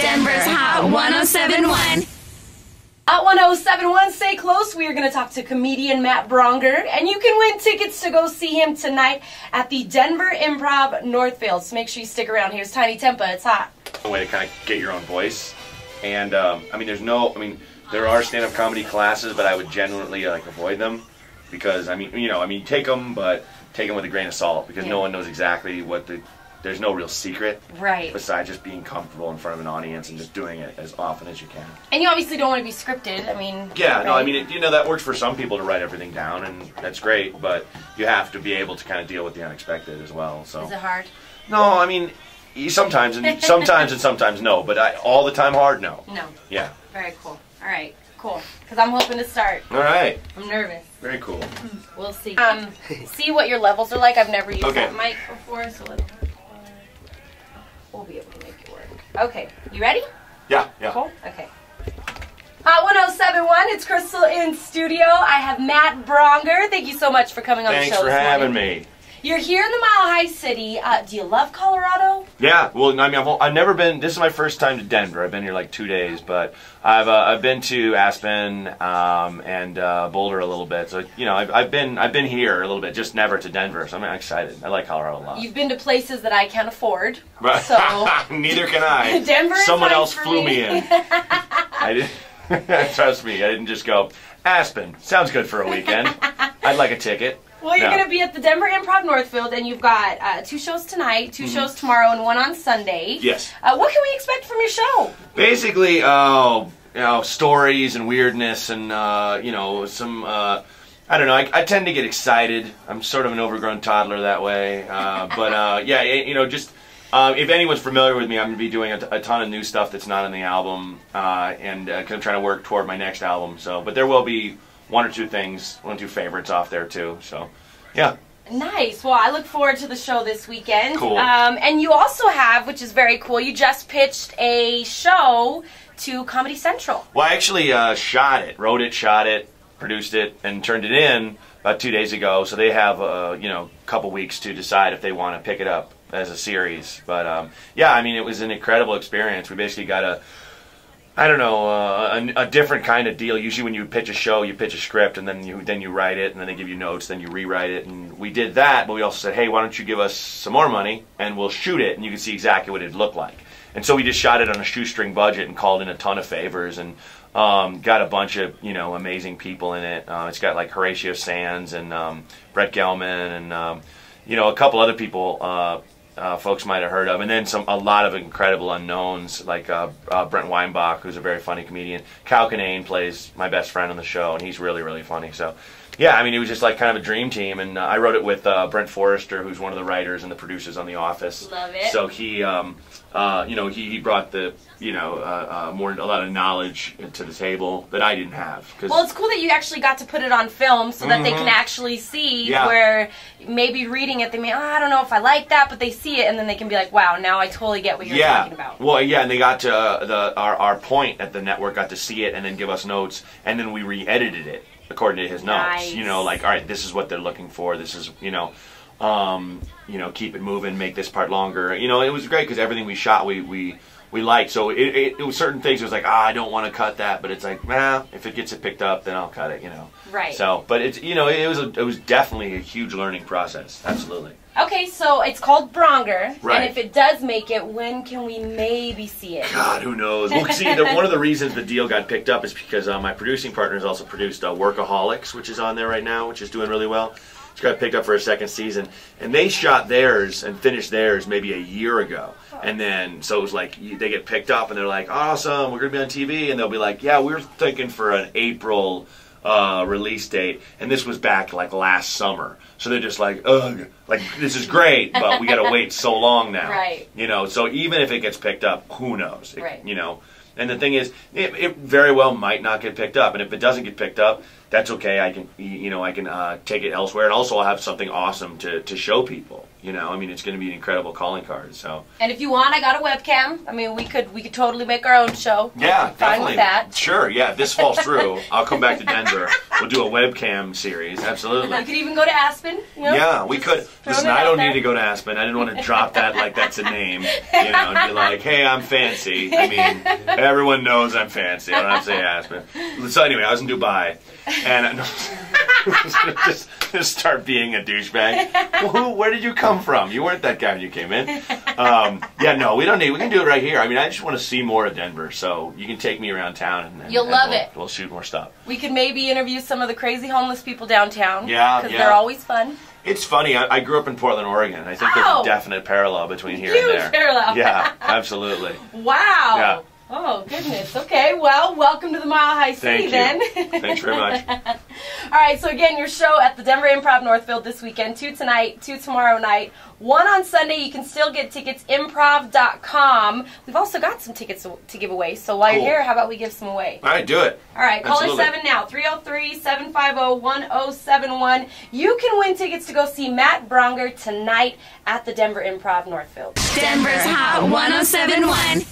Denver's Hot 107.1. At 107.1, stay close. We are going to talk to comedian Matt Braunger, and you can win tickets to go see him tonight at the Denver Improv Northfield. So make sure you stick around. Here's Tiny Tempa. It's hot. A way to kind of get your own voice, and there are stand-up comedy classes, but I would generally avoid them because take them, but take them with a grain of salt because no one knows exactly there's no real secret, right? Besides just being comfortable in front of an audience and just doing it as often as you can. And you obviously don't want to be scripted. Yeah, right? No, that works for some people to write everything down, and that's great. But you have to be able to kind of deal with the unexpected as well. So is it hard? No, sometimes and sometimes no. But all the time hard, no. No. Yeah. Very cool. All right. Cool. Because I'm hoping to start. All right. I'm nervous. Very cool. We'll see. See what your levels are like. I've never used that mic before, so we'll be able to make it work. Okay. You ready? Yeah. Cool. Okay. Hot 107.1. It's Crystal in studio. I have Matt Braunger. Thank you so much for coming on the show. Thanks for having me. You're here in the Mile High City. Do you love Colorado? Yeah, well, I've never been. This is my first time to Denver. I've been here like 2 days, but I've been to Aspen and Boulder a little bit. So I've been here a little bit, just never to Denver. So I'm excited. I like Colorado a lot. You've been to places that I can't afford. Right. So neither can I. Denver. Someone else flew me in. I didn't. Trust me, I didn't just go. Aspen sounds good for a weekend. I'd like a ticket. Well, you're going to be at the Denver Improv Northfield, and you've got 2 shows tonight, 2 shows tomorrow, and 1 on Sunday. Yes. What can we expect from your show? Basically, stories and weirdness and, some, I don't know, I tend to get excited. I'm sort of an overgrown toddler that way. If anyone's familiar with me, I'm going to be doing a ton of new stuff that's not on the album, and kind of trying to work toward my next album. But there will be 1 or 2 things, 1 or 2 favorites off there too. So, yeah. Nice. Well, I look forward to the show this weekend. Cool. And you also have, which is very cool, you just pitched a show to Comedy Central. Well, I actually wrote it, shot it, produced it, and turned it in about 2 days ago. So they have a couple weeks to decide if they want to pick it up as a series. But it was an incredible experience. We basically got a different kind of deal. Usually when you pitch a show, you pitch a script, and then you write it, and then they give you notes, then you rewrite it. And we did that, but we also said, hey, why don't you give us some more money, and we'll shoot it, and you can see exactly what it'd look like. And so we just shot it on a shoestring budget and called in a ton of favors, and got a bunch of amazing people in it. It's got like Horatio Sands and Brett Gelman and a couple other people. Folks might have heard of, and then a lot of incredible unknowns like Brent Weinbach, who's a very funny comedian. Cal Kinane plays my best friend on the show, and he's really, really funny. So, yeah, it was just like kind of a dream team, and I wrote it with Brent Forrester, who's one of the writers and the producers on The Office. Love it. So he, he brought the a lot of knowledge to the table that I didn't have. Well, it's cool that you actually got to put it on film so that they can actually see where maybe reading it, they may, I don't know if I like that, but they see it and then they can be like, wow, now I totally get what you're talking about. Well, yeah, and they got to, our point at the network got to see it and then give us notes, and then we re-edited it according to his notes. Nice. All right, this is what they're looking for, this is, keep it moving, make this part longer. It was great because everything we shot, we liked. So it was certain things. It was like, I don't want to cut that, but it's like, if it gets it picked up, then I'll cut it. Right. So, but it's it was definitely a huge learning process. Absolutely. Okay, so it's called Braunger, right. And if it does make it, when can we maybe see it? God, who knows? Well, see, one of the reasons the deal got picked up is because my producing partner has also produced Workaholics, which is on there right now, which is doing really well. It's got picked up for a 2nd season, and they shot theirs and finished theirs maybe a year ago. And then, so it was like, they get picked up and they're like, awesome, we're going to be on TV. And they'll be like, yeah, we're thinking for an April release date. And this was back like last summer. So they're just like, ugh, like this is great, but we got to wait so long now. Right. So even if it gets picked up, who knows? Right. And the thing is, it very well might not get picked up. And if it doesn't get picked up, that's okay. I can, take it elsewhere. And also I'll have something awesome to show people. You know, I mean, it's going to be an incredible calling card. So. And if you want, I got a webcam. I mean, we could totally make our own show. Yeah, Fine definitely. with that. Sure, yeah. If this falls through, I'll come back to Denver. We'll do a webcam series. Absolutely. We could even go to Aspen. You know? Yeah, we could. Listen, I don't need to go to Aspen. I didn't want to drop that like that's a name. You know, and be like, hey, I'm fancy. I mean, everyone knows I'm fancy. I don't have to say Aspen. So anyway, I was in Dubai, and just start being a douchebag. Well, where did you come from? You weren't that guy when you came in. Yeah, no, we don't need. We can do it right here. I mean, I just want to see more of Denver, so you can take me around town and you'll love it. We'll shoot more stuff. We could maybe interview some of the crazy homeless people downtown. Yeah, because they're always fun. It's funny. I grew up in Portland, Oregon. I think there's a definite parallel between here and there. Huge parallel. Yeah, absolutely. Wow. Yeah. Oh, goodness. Okay, well, welcome to the Mile High City then. Thanks very much. All right, so again, your show at the Denver Improv Northfield this weekend, 2 tonight, 2 tomorrow night, 1 on Sunday. You can still get tickets, improv.com. We've also got some tickets to give away, so while you're here, how about we give some away? All right, do it. All right, caller Absolutely. 7 now, 303-750-1071. You can win tickets to go see Matt Braunger tonight at the Denver Improv Northfield. Denver's Hot 1071.